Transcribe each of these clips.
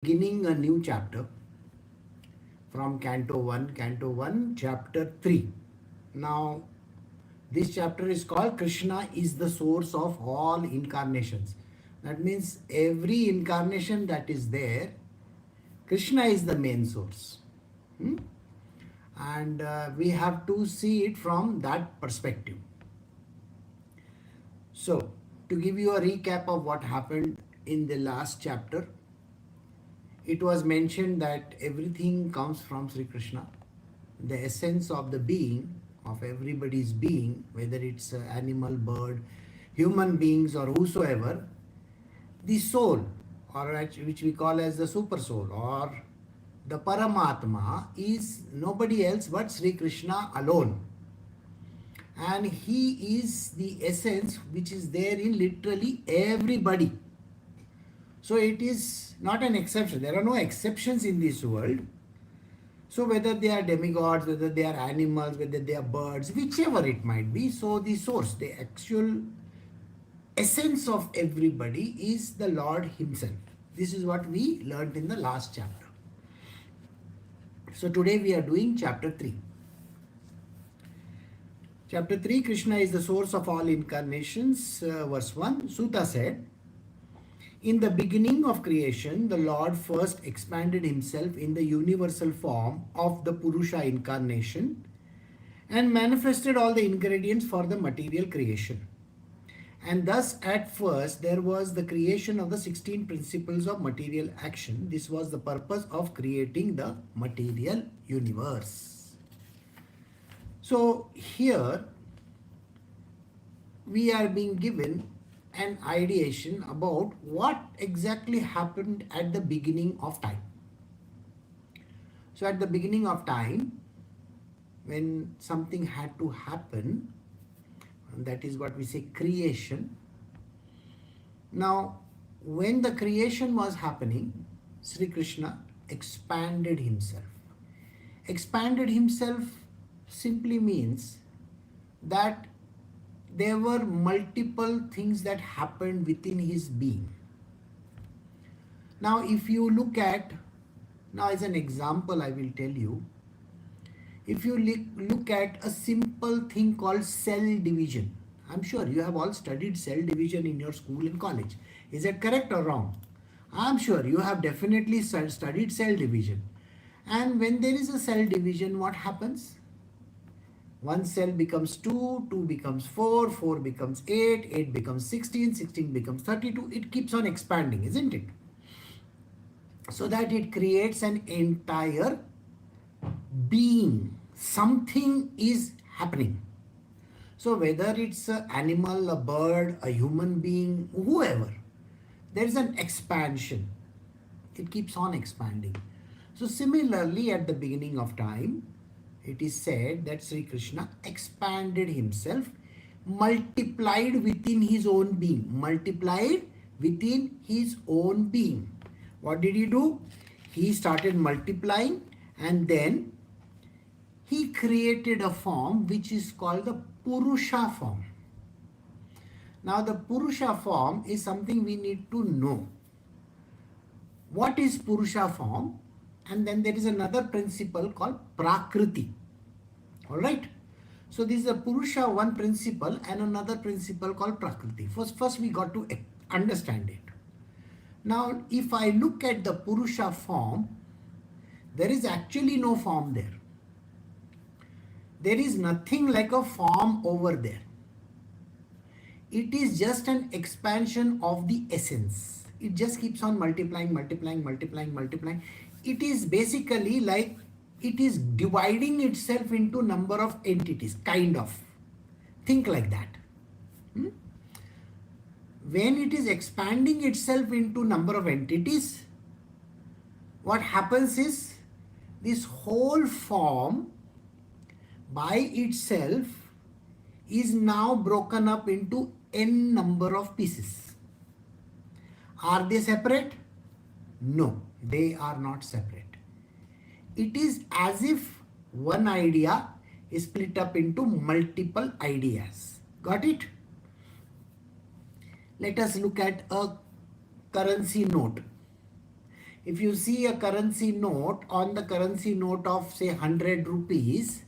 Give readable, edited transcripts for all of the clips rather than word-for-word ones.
beginning a new chapter from Canto 1, chapter 3. Now, this chapter is called Krishna is the source of all incarnations. That means every incarnation that is there, Krishna is the main source. Hmm? And we have to see it from that perspective. So, to give you a recap of what happened in the last chapter, it was mentioned that everything comes from Sri Krishna. The essence of the being, of everybody's being, whether it's animal, bird, human beings, or whosoever, the soul, or which we call as the super soul, or the Paramatma, is nobody else but Sri Krishna alone. And he is the essence which is there in literally everybody. So it is not an exception. There are no exceptions in this world. So whether they are demigods, whether they are animals, whether they are birds, whichever it might be, so the source, the actual essence of everybody is the Lord himself. This is what we learned in the last chapter. So today we are doing chapter 3. Chapter 3, Krishna is the source of all incarnations. Verse 1, Sutta said, in the beginning of creation, the Lord first expanded himself in the universal form of the Purusha incarnation and manifested all the ingredients for the material creation. And thus, at first, there was the creation of the 16 principles of material action. This was the purpose of creating the material universe. So, here we are being given an ideation about what exactly happened at the beginning of time. So at the beginning of time, when something had to happen, that is what we say creation. Now, when the creation was happening, Sri Krishna expanded himself. Expanded himself simply means that there were multiple things that happened within his being. Now, if you look at, now as an example, I will tell you, if you look at a simple thing called cell division, I'm sure you have all studied cell division in your school and college. Is that correct or wrong? I'm sure you have definitely studied cell division. And when there is a cell division, what happens? One cell becomes 2, 2 becomes 4, 4 becomes 8, 8 becomes 16, 16 becomes 32. It keeps on expanding, isn't it? So that it creates an entire being. Something is happening. So whether it's an animal, a bird, a human being, whoever, there is an expansion. It keeps on expanding. So similarly, at the beginning of time, it is said that Sri Krishna expanded himself, multiplied within his own being. Multiplied within his own being. What did he do? He started multiplying and then he created a form which is called the Purusha form. Now the Purusha form is something we need to know. What is Purusha form? And then there is another principle called Prakriti. Alright. So this is a Purusha one principle and another principle called Prakriti. First we got to understand it. Now if I look at the Purusha form, there is actually no form there. There is nothing like a form over there. It is just an expansion of the essence. It just keeps on multiplying, multiplying, multiplying, multiplying. It is basically like it is dividing itself into number of entities, kind of. Think like that. When it is expanding itself into number of entities, what happens is this whole form by itself is now broken up into n number of pieces. Are they separate? No, they are not separate. It is as if one idea is split up into multiple ideas. Got it? Let us look at a currency note. If you see a currency note, on the currency note of say 100 rupees,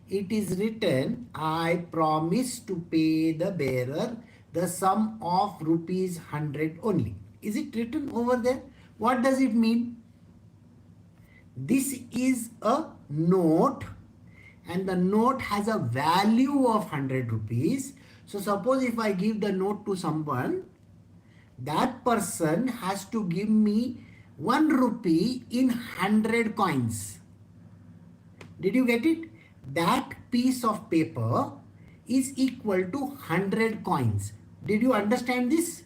it is written, I promise to pay the bearer the sum of rupees 100 only. Is it written over there? What does it mean? This is a note and the note has a value of 100 rupees. So suppose if I give the note to someone, that person has to give me 1 rupee in 100 coins. Did you get it? That piece of paper is equal to 100 coins. Did you understand this?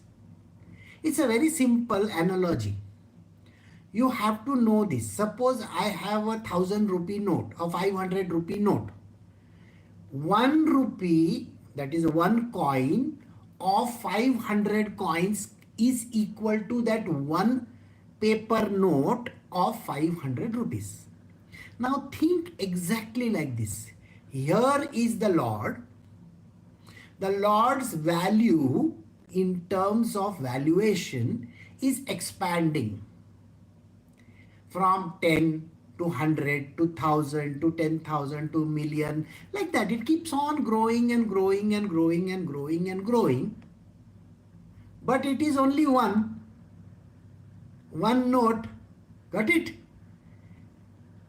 It's a very simple analogy. You have to know this. Suppose I have a 1000 rupee note, a 500 rupee note. 1 rupee, that is 1 coin of 500 coins is equal to that 1 paper note of 500 rupees. Now think exactly like this. Here is the Lord. The Lord's value in terms of valuation is expanding from 10 to 100 to 1000 to 10,000 to million. Like that. It keeps on growing and growing and growing and growing and growing. But it is only one note. Got it?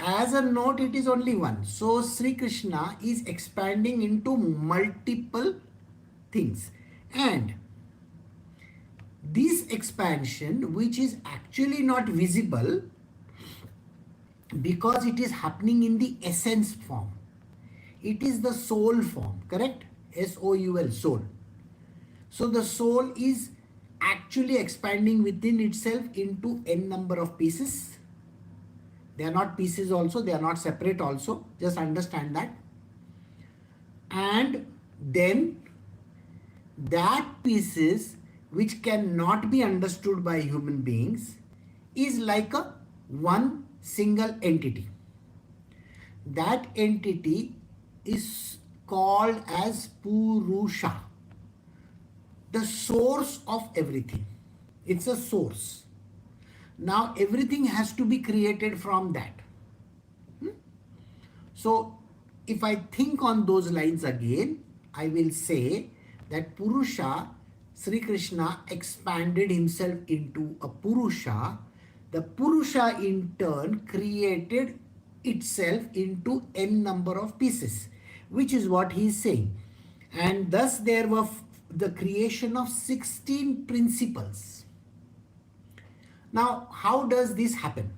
As a note, it is only one. So Sri Krishna is expanding into multiple things. And this expansion, which is actually not visible because it is happening in the essence form. It is the soul form, correct? S-O-U-L, soul. So the soul is actually expanding within itself into n number of pieces. They are not pieces also, they are not separate also. Just understand that. And then that pieces which cannot be understood by human beings is like a one single entity. That entity is called as Purusha, the source of everything. It's a source. Now everything has to be created from that. So if I think on those lines again, I will say that Purusha, Sri Krishna expanded himself into a Purusha. The Purusha in turn created itself into n number of pieces, which is what he is saying. And thus there were the creation of 16 principles. Now, how does this happen?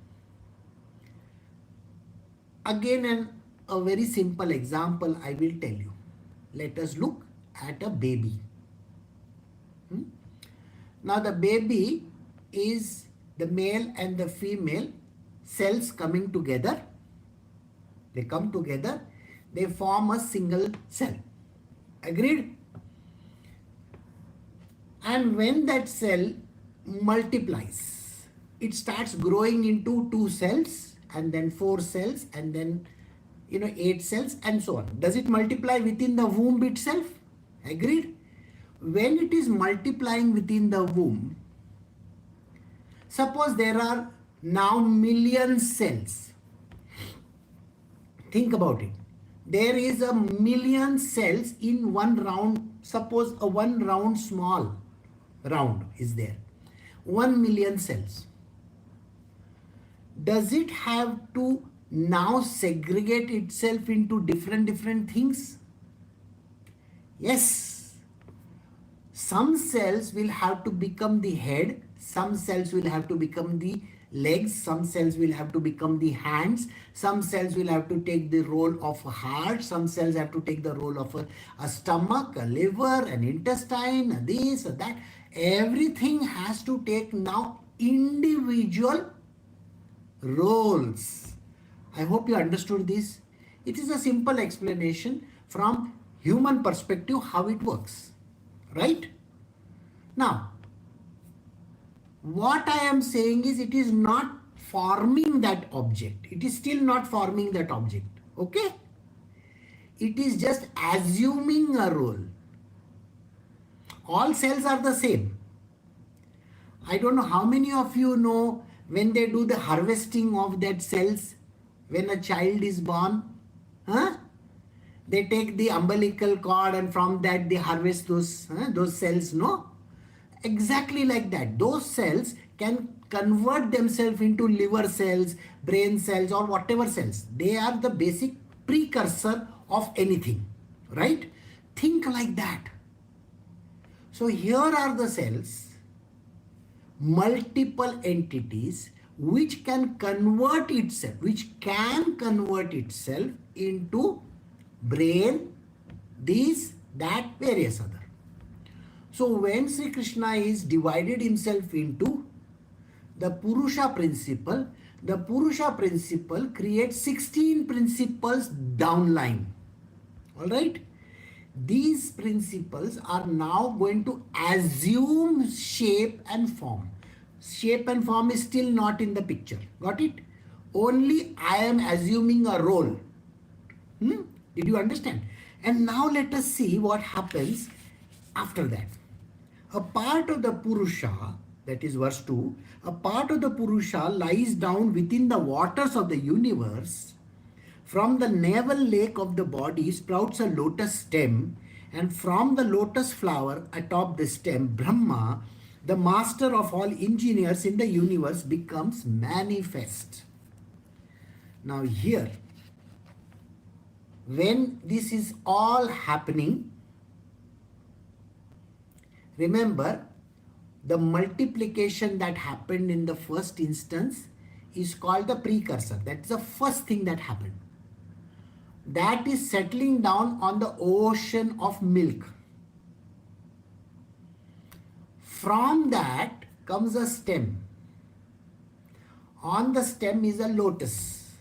Again, a very simple example I will tell you. Let us look at a baby. Now, the baby is the male and the female cells coming together. They come together, they form a single cell. Agreed? And when that cell multiplies, it starts growing into 2 cells and then 4 cells and then 8 cells and so on. Does it multiply within the womb itself? Agreed? When it is multiplying within the womb, suppose there are now million cells. Think about it. There is a million cells in one round. Suppose a one round small round is there. 1 million cells. Does it have to now segregate itself into different things? Yes. Some cells will have to become the head, some cells will have to become the legs, some cells will have to become the hands, some cells will have to take the role of a heart, some cells have to take the role of a stomach, a liver, an intestine, a this, a that. Everything has to take now individual roles. I hope you understood this. It is a simple explanation from human perspective how it works. Right? Now, what I am saying is it is not forming that object. It is still not forming that object. Okay? It is just assuming a role. All cells are the same. I don't know how many of you know when they do the harvesting of that cells, when a child is born, huh? They take the umbilical cord and from that they harvest those cells, no? Exactly like that. Those cells can convert themselves into liver cells, brain cells, or whatever cells. They are the basic precursor of anything, right? Think like that. So here are the cells, multiple entities which can convert itself, into brain, this, that, various other. So when Sri Krishna is divided himself into the Purusha principle creates 16 principles downline. Alright? These principles are now going to assume shape and form. Shape and form is still not in the picture. Got it? Only I am assuming a role. Did you understand? And now let us see what happens after that. A part of the Purusha, that is verse 2, a part of the Purusha lies down within the waters of the universe. From the navel lake of the body sprouts a lotus stem, and from the lotus flower atop the stem, Brahma, the master of all engineers in the universe, becomes manifest. Now here, when this is all happening, remember the multiplication that happened in the first instance is called the precursor. That's the first thing that happened. That is settling down on the ocean of milk. From that comes a stem. On the stem is a lotus.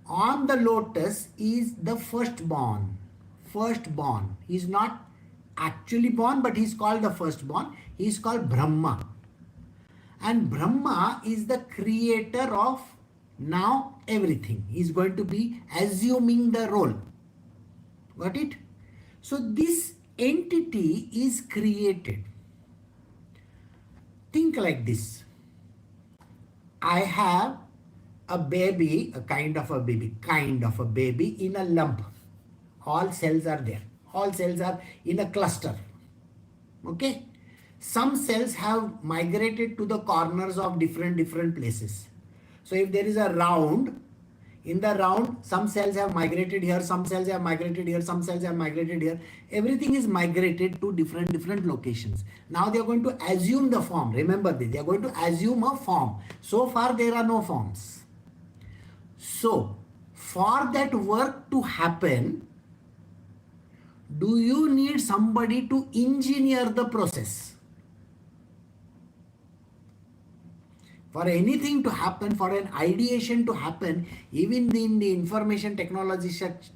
On the lotus is the firstborn. Firstborn. He is not actually born, but he is called the firstborn. He is called Brahma. And Brahma is the creator of now everything. He is going to be assuming the role. Got it? So this entity is created. Think like this. I have a baby, a kind of a baby in a lump. All cells are there. All cells are in a cluster. Okay? Some cells have migrated to the corners of different places. So if there is a round, in the round, some cells have migrated here, some cells have migrated here, some cells have migrated here. Everything is migrated to different locations. Now they are going to assume the form. Remember this, they are going to assume a form. So far there are no forms. So for that work to happen, do you need somebody to engineer the process? For anything to happen, for an ideation to happen, even in the information technology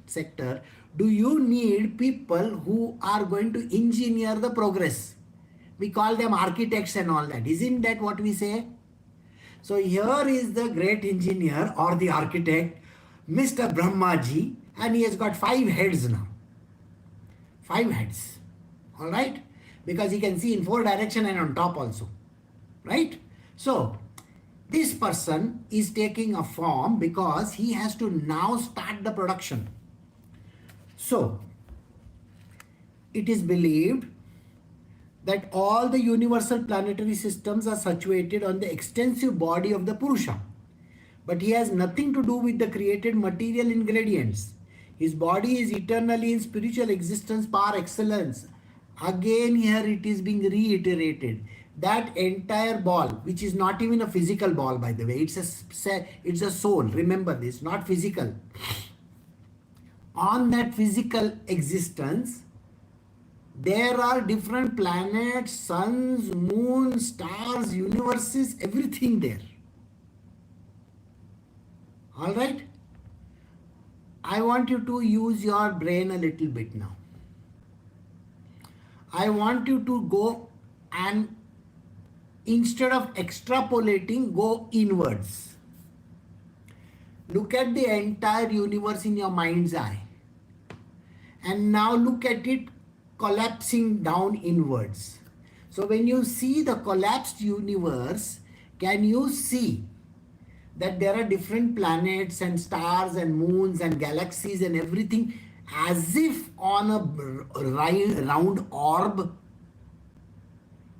sector, do you need people who are going to engineer the progress? We call them architects and all that. Isn't that what we say? So here is the great engineer or the architect, Mr. Brahmaji, and he has got 5 heads now. 5 heads. Alright? Because he can see in 4 directions and on top also. Right? So, this person is taking a form because he has to now start the production. So, it is believed that all the universal planetary systems are situated on the extensive body of the Purusha. But he has nothing to do with the created material ingredients. His body is eternally in spiritual existence par excellence. Again here it is being reiterated. That entire ball, which is not even a physical ball by the way, it's a soul, remember this, not physical. On that physical existence, there are different planets, suns, moons, stars, universes, everything there. Alright? I want you to use your brain a little bit now. I want you to go and instead of extrapolating, go inwards. Look at the entire universe in your mind's eye. And now look at it collapsing down inwards. So when you see the collapsed universe, can you see that there are different planets and stars and moons and galaxies and everything as if on a round orb,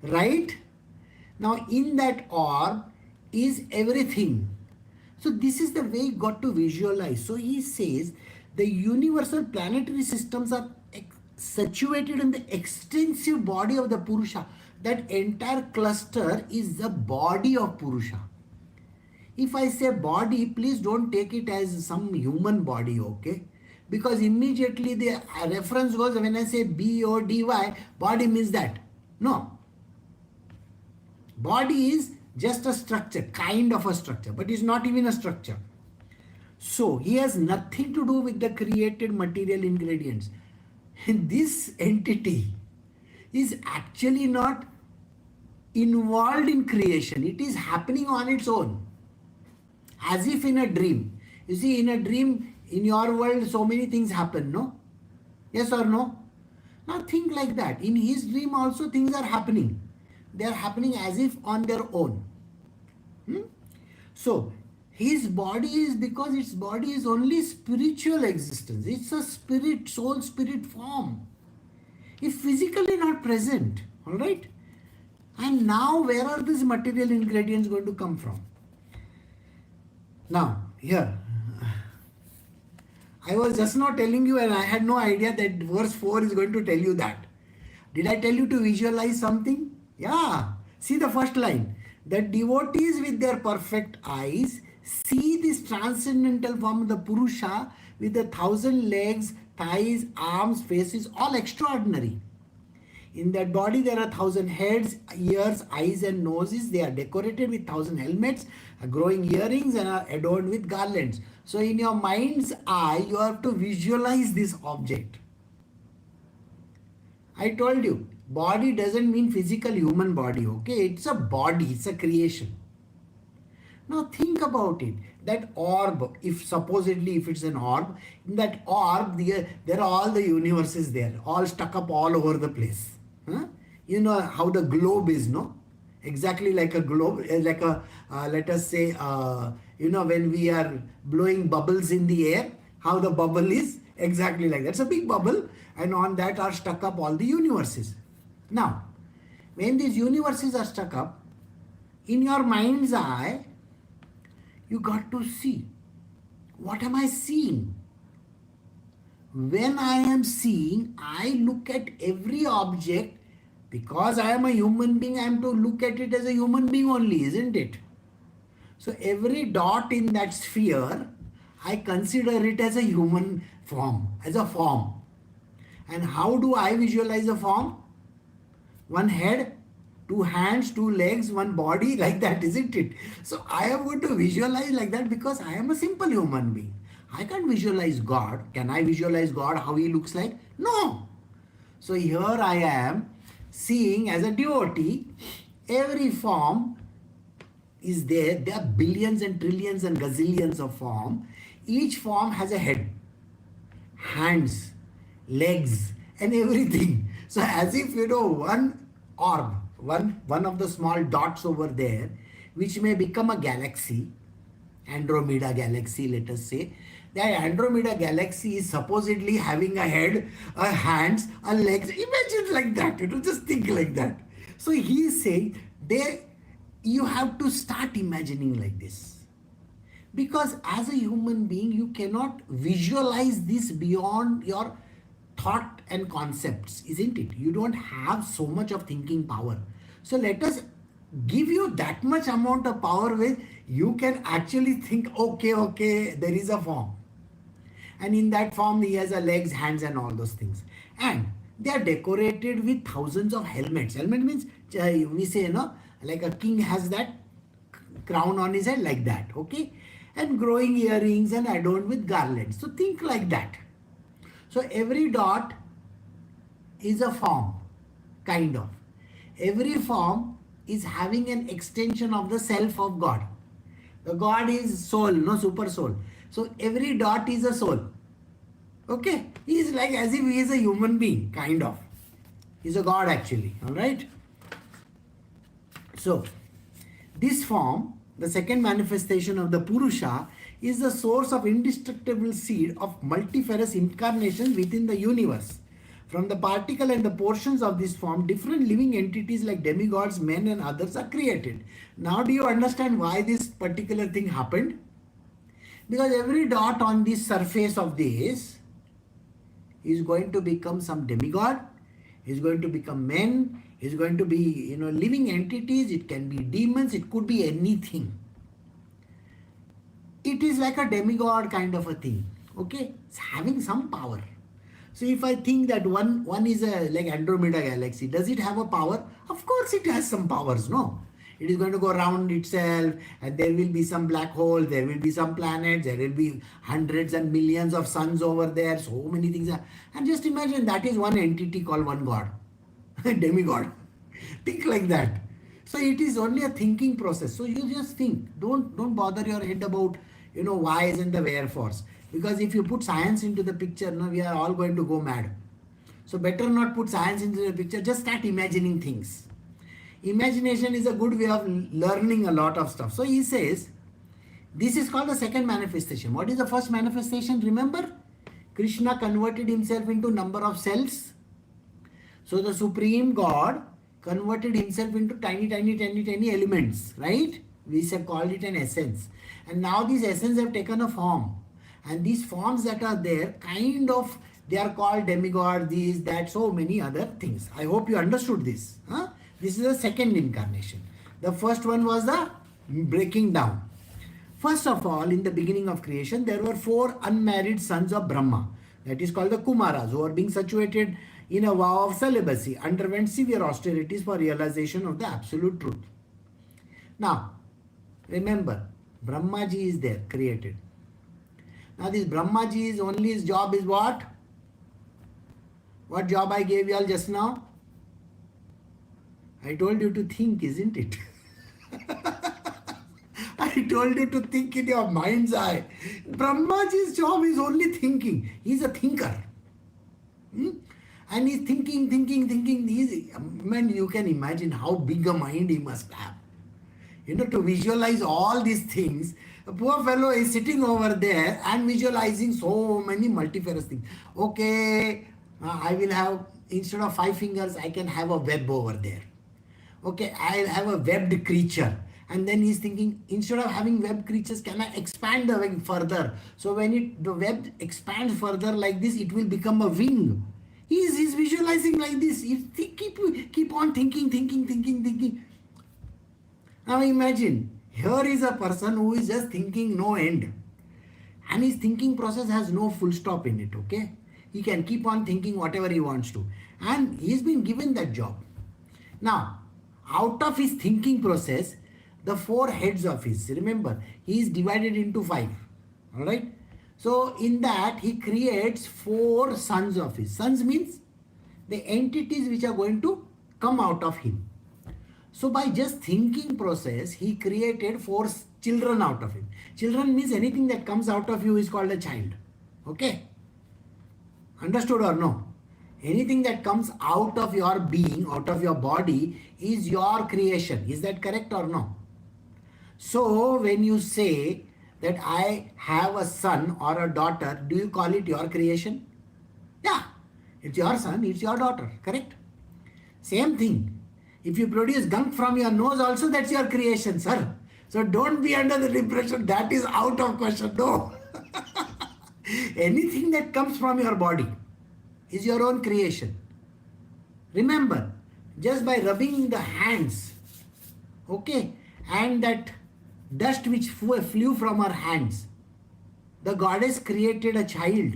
right? Now in that orb is everything. So this is the way you got to visualize. So he says the universal planetary systems are situated in the extensive body of the Purusha. That entire cluster is the body of Purusha. If I say body, please don't take it as some human body, okay? Because immediately the reference goes, when I say B-O-D-Y, body means that. No. Body is just a structure, kind of a structure, but it's not even a structure. So he has nothing to do with the created material ingredients. This entity is actually not involved in creation. It is happening on its own. As if in a dream. You see, in a dream, in your world, so many things happen, no? Yes or no? Now think like that. In his dream also things are happening. They are happening as if on their own. So, his body is because its body is only spiritual existence. It's a spirit, soul spirit form. It's physically not present. Alright? And now where are these material ingredients going to come from? Now, here, I was just now telling you and I had no idea that verse 4 is going to tell you that. Did I tell you to visualize something? Yeah. See the first line. The devotees with their perfect eyes see this transcendental form of the Purusha with 1,000 legs, thighs, arms, faces, all extraordinary. In that body there are 1,000 heads, ears, eyes and noses. They are decorated with 1,000 helmets, growing earrings and are adorned with garlands. So in your mind's eye, you have to visualize this object. I told you, body doesn't mean physical human body, okay? It's a body, it's a creation. Now think about it. That orb, if supposedly if it's an orb, in that orb there are all the universes there, all stuck up all over the place. Huh? You know how the globe is, no? Exactly like a globe, like a, let us say, when we are blowing bubbles in the air, how the bubble is, exactly like that. It's a big bubble and on that are stuck up all the universes. Now, when these universes are stuck up, in your mind's eye, you got to see, what am I seeing? When I am seeing, I look at every object. Because I am a human being, I am to look at it as a human being only, isn't it? So every dot in that sphere, I consider it as a human form, as a form. And how do I visualize a form? One head, two hands, two legs, one body, like that, isn't it? So I am going to visualize like that because I am a simple human being. I can't visualize God. Can I visualize God how he looks like? No. So here I am seeing as a devotee, every form is there. There are billions and trillions and gazillions of form. Each form has a head, hands, legs and everything. So as if one orb, one of the small dots over there, which may become a galaxy, Andromeda galaxy, let us say. The Andromeda galaxy is supposedly having a head, a hands, a legs. Imagine like that. Just think like that. So he is saying you have to start imagining like this. Because as a human being, you cannot visualize this beyond your thought and concepts, isn't it? You don't have so much of thinking power. So let us give you that much amount of power where you can actually think, okay, there is a form. And in that form, he has a legs, hands and all those things. And they are decorated with thousands of helmets. Helmet means, we say, like a king has that crown on his head, like that, okay? And growing earrings and adorned with garlands. So think like that. So every dot is a form, kind of. Every form is having an extension of the self of God. The God is soul, super soul. So every dot is a soul. Okay? He is like as if he is a human being, kind of. He is a God actually. Alright? So, This form, the second manifestation of the Purusha, is the source of indestructible seed of multifarious incarnations within the universe. From the particle and the portions of this form, different living entities like demigods, men and others are created. Now do you understand why this particular thing happened? Because every dot on this surface of this is going to become some demigod, is going to become men, is going to be, living entities, it can be demons, it could be anything. It is like a demigod kind of a thing, okay? It's having some power. So if I think that one is like Andromeda galaxy, does it have a power? Of course it has some powers, no? It is going to go around itself and there will be some black hole, there will be some planets, there will be hundreds and millions of suns over there, so many things. And just imagine that is one entity called one god, demigod. Think like that. So it is only a thinking process. So you just think, don't bother your head about, whys and the wherefores. Because if you put science into the picture, we are all going to go mad. So better not put science into the picture, just start imagining things. Imagination is a good way of learning a lot of stuff. So he says, this is called the second manifestation. What is the first manifestation? Remember, Krishna converted himself into number of cells. So the Supreme God converted himself into tiny elements, right? We have called it an essence. And now these essence have taken a form. And these forms that are there, they are called demigod, these, that, so many other things. I hope you understood this. This is the second incarnation. The first one was the breaking down. First of all, in the beginning of creation, there were 4 unmarried sons of Brahma. That is called the Kumaras, who are being situated in a vow of celibacy, underwent severe austerities for realization of the absolute truth. Now, remember, Brahmaji is there, created. Now this Brahmaji's only his job is what? What job I gave you all just now? I told you to think, isn't it? I told you to think in your mind's eye. Brahmaji's job is only thinking. He's a thinker. And he's thinking. You can imagine how big a mind he must have. To visualize all these things. The poor fellow is sitting over there and visualizing so many multifarious things. Okay, I will have, instead of 5 fingers, I can have a web over there. Okay, I'll have a webbed creature. And then he's thinking, instead of having webbed creatures, can I expand the wing further? So when the web expands further like this, it will become a wing. He's visualizing like this. Keep on thinking. Now imagine, here is a person who is just thinking no end. And his thinking process has no full stop in it, okay? He can keep on thinking whatever he wants to. And he's been given that job. Now, out of his thinking process, the 4 heads of his, remember, he is divided into 5. Alright? So, in that, he creates 4 sons of his. Sons means the entities which are going to come out of him. So, by just thinking process, he created 4 children out of him. Children means anything that comes out of you is called a child. Okay? Understood or no? Anything that comes out of your being, out of your body, is your creation. Is that correct or no? So, when you say that I have a son or a daughter, do you call it your creation? Yeah. It's your son, it's your daughter. Correct? Same thing. If you produce gunk from your nose also, that's your creation, sir. So don't be under the impression that is out of question. No. Anything that comes from your body is your own creation. Remember, just by rubbing the hands, okay, and that dust which flew from her hands, the goddess created a child.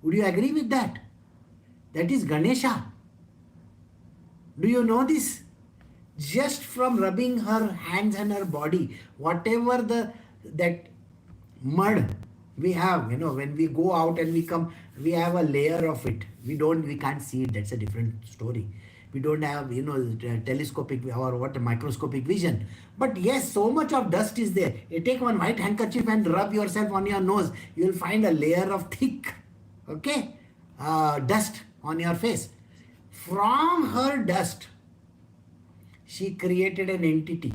Would you agree with that? That is Ganesha. Do you know this? Just from rubbing her hands and her body, whatever that mud we have, when we go out and we come, we have a layer of it. We can't see it. That's a different story. We don't have, telescopic or microscopic vision. But yes, so much of dust is there. You take one white handkerchief and rub yourself on your nose. You will find a layer of thick, dust on your face. From her dust, she created an entity.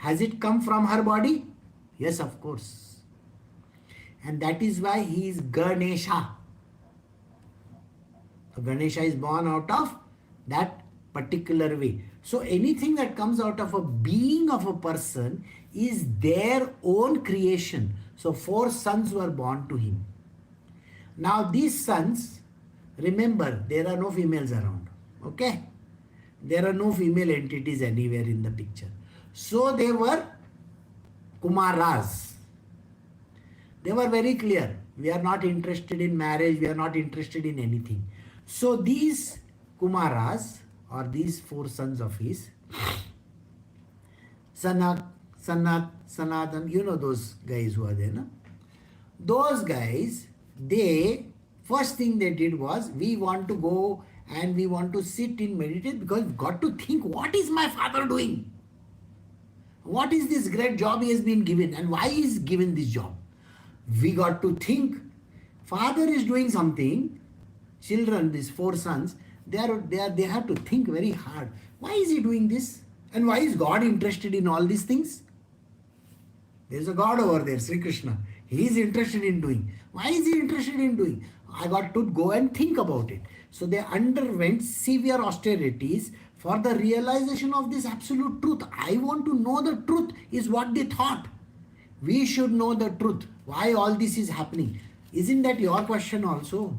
Has it come from her body? Yes, of course. And that is why he is Ganesha. So Ganesha is born out of that particular way. So anything that comes out of a being of a person is their own creation. So 4 sons were born to him. Now these sons, remember, there are no females around. Okay? There are no female entities anywhere in the picture. So they were Kumaras. They were very clear. We are not interested in marriage. We are not interested in anything. So these Kumaras, or these 4 sons of his, Sanatan, you know those guys who are there, no? Those guys, they, first thing they did was, we want to go and we want to sit in meditate because we've got to think, what is my father doing? What is this great job he has been given and why is given this job? We got to think. Father is doing something. Children, these 4 sons, they have to think very hard. Why is he doing this? And why is God interested in all these things? There's a God over there, Shri Krishna. He is interested in doing. Why is he interested in doing? I got to go and think about it. So they underwent severe austerities for the realization of this absolute truth. I want to know the truth is what they thought. We should know the truth. Why all this is happening? Isn't that your question also?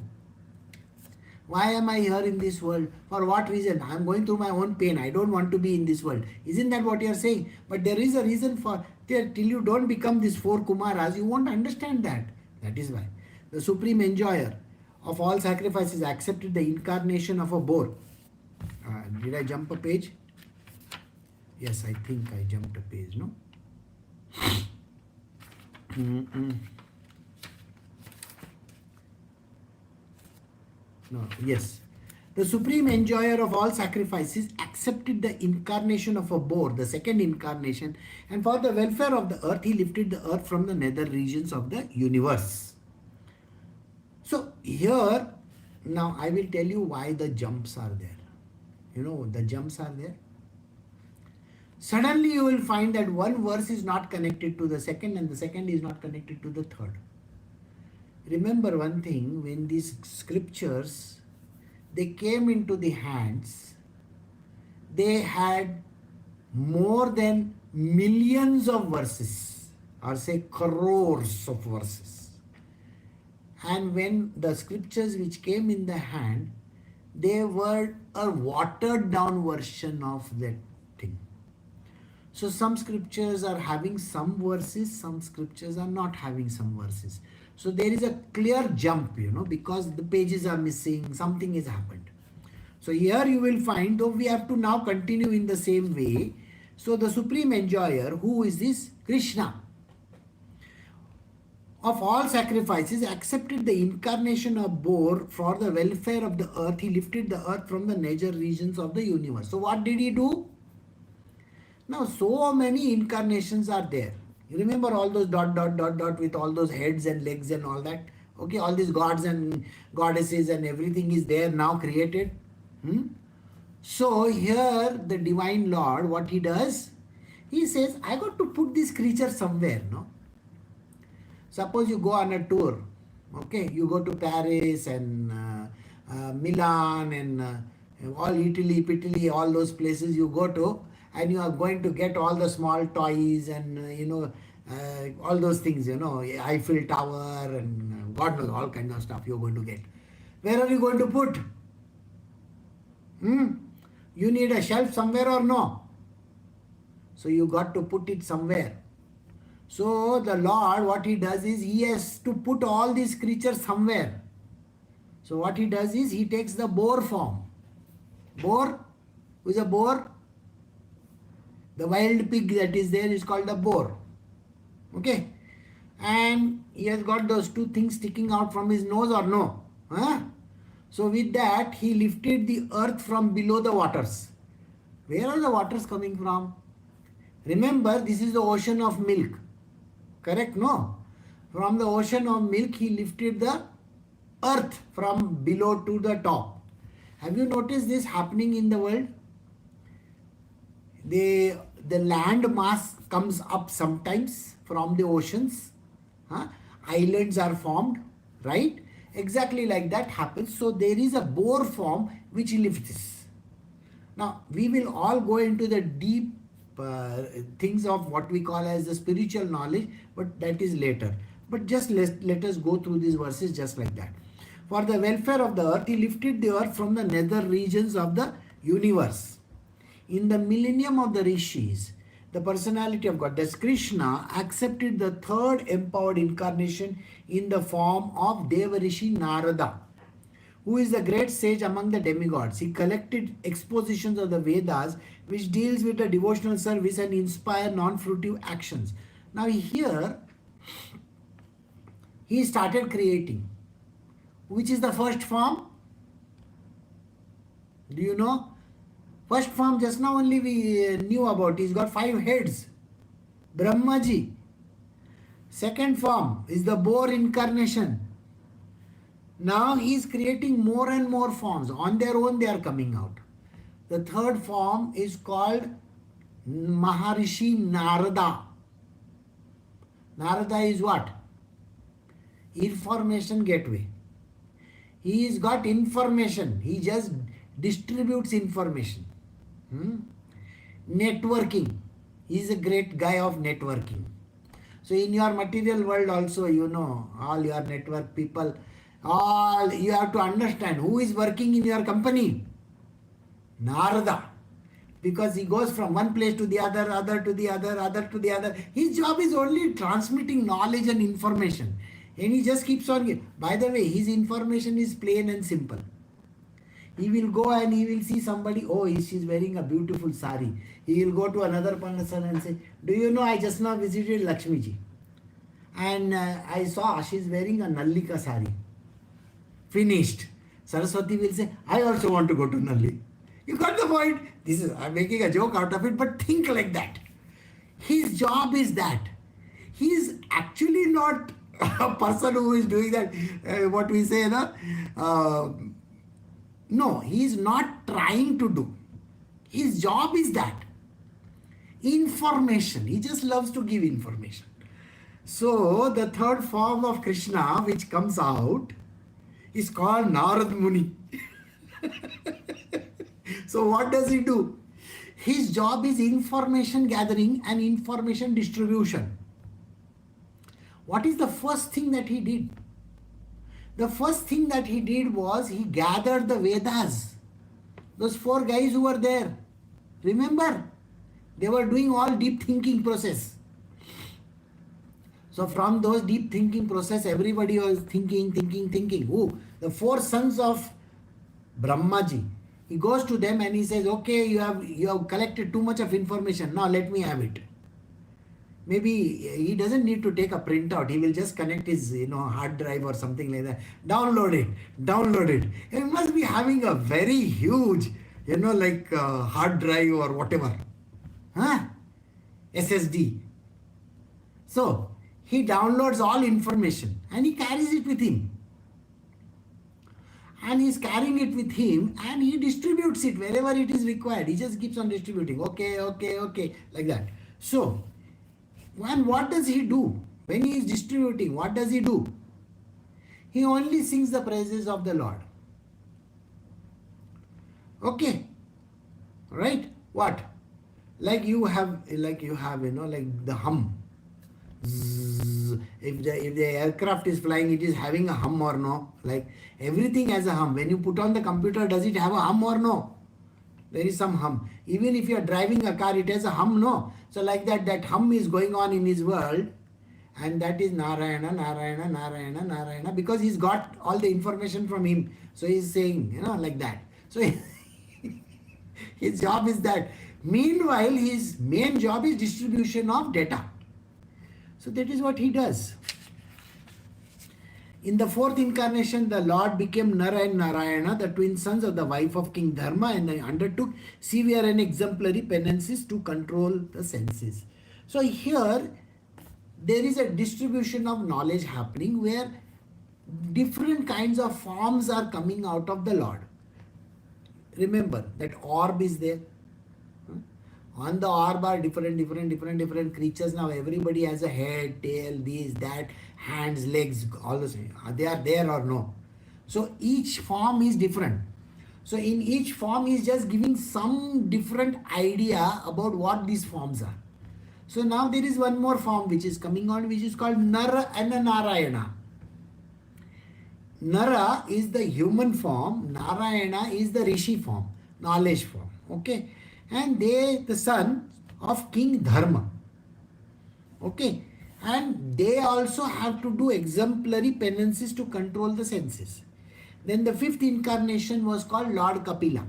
Why am I here in this world? For what reason? I am going through my own pain. I don't want to be in this world. Isn't that what you are saying? But there is a reason for till you don't become these 4 Kumaras, you won't understand that. That is why. The supreme enjoyer of all sacrifices accepted the incarnation of a boar. Did I jump a page? Yes, I think I jumped a page, no? No, yes. The supreme enjoyer of all sacrifices accepted the incarnation of a boar, the second incarnation, and for the welfare of the earth, he lifted the earth from the nether regions of the universe. So here, now I will tell you why the jumps are there. You know, the jumps are there. Suddenly you will find that one verse is not connected to the second and the second is not connected to the third. Remember one thing, when these scriptures, they came into the hands, they had more than millions of verses, or say crores of verses. And when the scriptures which came in the hand, they were a watered down version of that thing. So some scriptures are having some verses, some scriptures are not having some verses. So there is a clear jump, because the pages are missing, something has happened. So here you will find, though we have to now continue in the same way. So the supreme enjoyer, who is this? Krishna. Of all sacrifices, accepted the incarnation of boar for the welfare of the earth. He lifted the earth from the nether regions of the universe. So what did he do? Now so many incarnations are there. You remember all those ... with all those heads and legs and all that? Okay, all these gods and goddesses and everything is there now created. So here the divine Lord, what he does? He says, I got to put this creature somewhere, no? Suppose you go on a tour, okay? You go to Paris and Milan and all Italy, all those places you go to, and you are going to get all the small toys and, all those things, Eiffel Tower and God knows, all kinds of stuff you're going to get. Where are you going to put? You need a shelf somewhere or no? So you got to put it somewhere. So the Lord, what he does is, he has to put all these creatures somewhere. So what he does is, he takes the boar form. Boar? Who is a boar? The wild pig that is there is called a boar. Okay? And he has got those 2 things sticking out from his nose or no? So with that, he lifted the earth from below the waters. Where are the waters coming from? Remember, this is the ocean of milk. Correct? No? From the ocean of milk, he lifted the earth from below to the top. Have you noticed this happening in the world? The land mass comes up sometimes from the oceans. Huh? Islands are formed, right? Exactly like that happens. So there is a bore form which lifts. Now we will all go into the deep things of what we call as the spiritual knowledge, but that is later. But just let us go through these verses just like that. For the welfare of the earth, he lifted the earth from the nether regions of the universe. In the millennium of the rishis, the personality of God, that's Krishna, accepted the third empowered incarnation in the form of Devarishi Narada, who is the great sage among the demigods. He collected expositions of the Vedas which deals with the devotional service and inspire non-fruitive actions. Now here, he started creating. Which is the first form? Do you know? First form just now only we knew about. He's got 5 heads. Brahmaji. Second form is the boar incarnation. Now he is creating more and more forms. On their own they are coming out. The third form is called Maharishi Narada. Narada is what? Information gateway. He's got information. He just distributes information. Networking. He's a great guy of networking. So in your material world also, you know, all your network people, all you have to understand who is working in your company. Narada. Because he goes from one place to the other, other to the other, other to the other. His job is only transmitting knowledge and information. And he just keeps on. By the way, his information is plain and simple. He will go and he will see somebody, oh, she's wearing a beautiful sari. He will go to another person and say, do you know, I just now visited Lakshmi ji. And I saw she's wearing a Nallika sari. Finished. Saraswati will say, I also want to go to Nalli. You got the point? I'm making a joke out of it, but think like that. His job is that. He is actually not a person who is doing that, what we say, no, he is not trying to do. His job is that. Information. He just loves to give information. So, the third form of Krishna which comes out is called Narad Muni. So, what does he do? His job is information gathering and information distribution. What is the first thing that he did? The first thing that he did was he gathered the Vedas. Those 4 guys who were there. Remember? They were doing all deep thinking process. So from those deep thinking process, everybody was thinking. Who? The 4 sons of Brahmaji. He goes to them and he says, okay, you have collected too much of information. Now let me have it. Maybe he doesn't need to take a printout. He will just connect his hard drive or something like that. Download it. He must be having a very huge, hard drive or whatever. SSD. So, he downloads all information and he carries it with him. And he's carrying it with him and he distributes it wherever it is required. He just keeps on distributing. Okay, like that. So, and what does he do? When he is distributing, what does he do? He only sings the praises of the Lord. Okay. Right? What? Like you have the hum. Zzz. If the aircraft is flying, it is having a hum or no? Like everything has a hum. When you put on the computer, does it have a hum or no? There is some hum. Even if you are driving a car, it has a hum, no? So like that hum is going on in his world. And that is Narayana, because he's got all the information from him. So he's saying, like that. So his job is that. Meanwhile, his main job is distribution of data. So that is what he does. In the 4th incarnation, the Lord became Nara and Narayana, the twin sons of the wife of King Dharma, and they undertook severe and exemplary penances to control the senses. So here, there is a distribution of knowledge happening where different kinds of forms are coming out of the Lord. Remember that orb is there. On the orb are different creatures. Now everybody has a head, tail, this, that, hands, legs, all the same. They are there or no? So each form is different. So in each form is just giving some different idea about what these forms are. So now there is one more form which is coming on, which is called Nara and Narayana. Nara is the human form, Narayana is the rishi form, knowledge form. Okay, and they the son of King Dharma. Okay, and they also have to do exemplary penances to control the senses. Then the fifth incarnation was called Lord Kapila.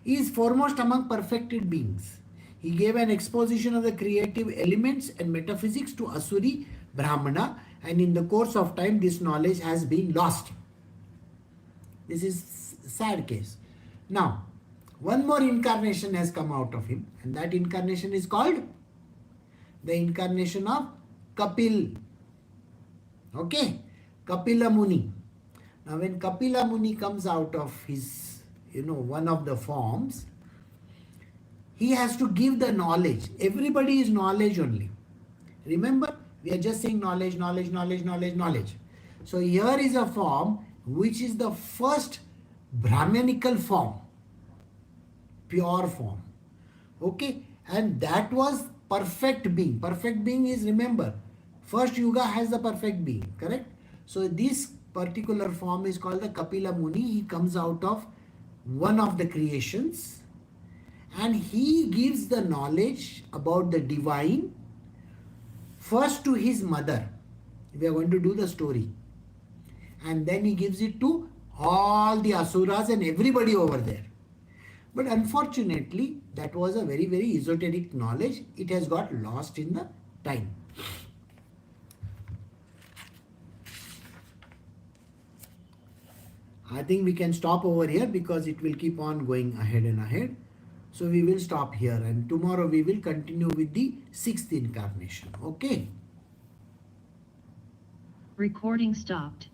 He is foremost among perfected beings. He gave an exposition of the creative elements and metaphysics to Asuri Brahmana, and in the course of time this knowledge has been lost. This is sad case. Now, one more incarnation has come out of him, and that incarnation is called the incarnation of Kapil. Okay, Kapila Muni. Now when Kapila Muni comes out of his, one of the forms, he has to give the knowledge. Everybody is knowledge only. Remember, we are just saying knowledge. So here is a form which is the first Brahmanical form, pure form. Okay, and that was perfect being. Perfect being is, remember, first yuga has the perfect being, correct? So this particular form is called the Kapila Muni. He comes out of one of the creations and he gives the knowledge about the divine first to his mother. We are going to do the story. And then he gives it to all the asuras and everybody over there. But unfortunately, that was a very, very esoteric knowledge. It has got lost in the time. I think we can stop over here because it will keep on going ahead and ahead. So we will stop here, and tomorrow we will continue with the sixth incarnation. Okay. Recording stopped.